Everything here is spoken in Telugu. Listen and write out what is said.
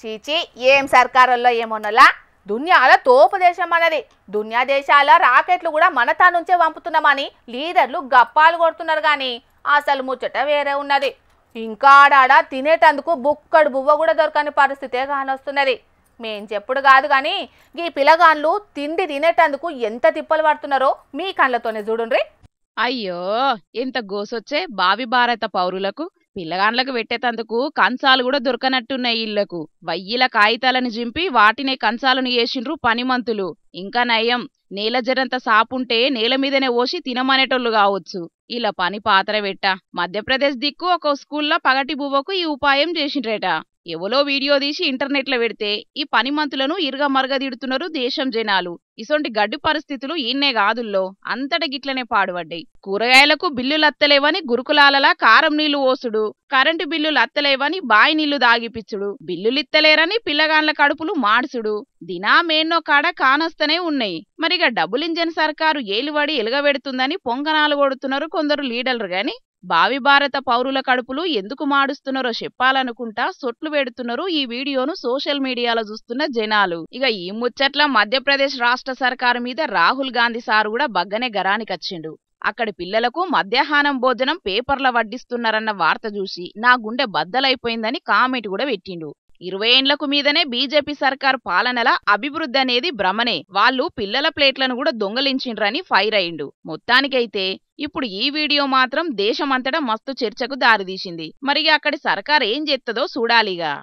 చీచి ఏం సర్కారుల్లో ఏమోనలా దునియాల తోపు దేశం అన్నది. దునియా దేశాల రాకెట్లు కూడా మన తా నుంచే పంపుతున్నామని లీడర్లు గప్పాలు కొడుతున్నారు. కానీ అసలు ముచ్చట వేరే ఉన్నది. ఇంకా ఆడాడ తినేటందుకు బుక్కడు బువ్వ కూడా దొరకని పరిస్థితే కానొస్తున్నది. మేం చెప్పుడు కాదు కానీ ఈ పిల్లగాన్లు తిండి తినేటందుకు ఎంత తిప్పలు పడుతున్నారో మీ కళ్ళతోనే చూడుండ్రి. అయ్యో ఎంత గోసొచ్చే భావి భారత పౌరులకు పిల్లగాండ్లకు పెట్టేతందుకు కంచాలు కూడా దొరకనట్టున్నాయి. ఇళ్లకు వయ్యిల కాగితాలను జింపి వాటినే కంచాలను వేసిండ్రు పనిమంతులు. ఇంకా నయం నేల జరంత సాపుంటే నేల మీదనే ఓసి తినమనేటోళ్ళు కావచ్చు. ఇలా పని పాత్ర పెట్ట మధ్యప్రదేశ్ దిక్కు ఒక స్కూల్లో పగటి బువ్వకు ఈ ఉపాయం చేసిండ్రేట. ఎవలో వీడియో తీసి ఇంటర్నెట్లో పెడితే ఈ పనిమంతులను ఇరుగమరుగ తిడుతున్నారు దేశం జనాలు. ఇసొంటి గడ్డి పరిస్థితులు ఈయన్నే కాదుల్లో అంతట గిట్లనే పాడుపడ్డాయి. కూరగాయలకు బిల్లులు అత్తలేవని గురుకులాలలా కారం నీళ్లు ఓసుడు, కరెంటు బిల్లులు అత్తలేవని బాయి నీళ్లు దాగిపిచ్చుడు, బిల్లులిత్తలేరని పిల్లగాండ్ల కడుపులు మాడ్సుడు దినా మేన్నో కాడ కానొస్తనే ఉన్నాయి. మరిగా డబుల్ ఇంజన్ సర్కారు ఏలువడి ఎలుగబెడుతుందని పొంగనాలు కొడుతున్నారు కొందరు లీడర్లు. గాని భావి భారత పౌరుల కడుపులు ఎందుకు మాడుస్తున్నారో చెప్పాలనుకుంటా సొట్లు పెడుతున్నారు ఈ వీడియోను సోషల్ మీడియాలో చూస్తున్న జనాలు. ఇక ఈ ముచ్చట్ల మధ్యప్రదేశ్ రాష్ట్ర సర్కారు మీద రాహుల్ గాంధీ సారు కూడా బగ్గనే గరానికొచ్చిండు. అక్కడి పిల్లలకు మధ్యాహ్నం భోజనం పేపర్ల వడ్డిస్తున్నారన్న వార్త చూసి నా గుండె బద్దలైపోయిందని కామెంట్ కూడా పెట్టిండు. 20 ఏండ్లకు మీదనే బీజేపీ సర్కార్ పాలనల అభివృద్ధి అనేది భ్రమనే, వాళ్ళు పిల్లల ప్లేట్లను కూడా దొంగలించిండ్రని ఫైర్ అయిండు. మొత్తానికైతే ఇప్పుడు ఈ వీడియో మాత్రం దేశమంతటా మస్తు చర్చకు దారితీసింది. మరి అక్కడి సర్కార్ ఏం చేస్తుందో చూడాలిగా.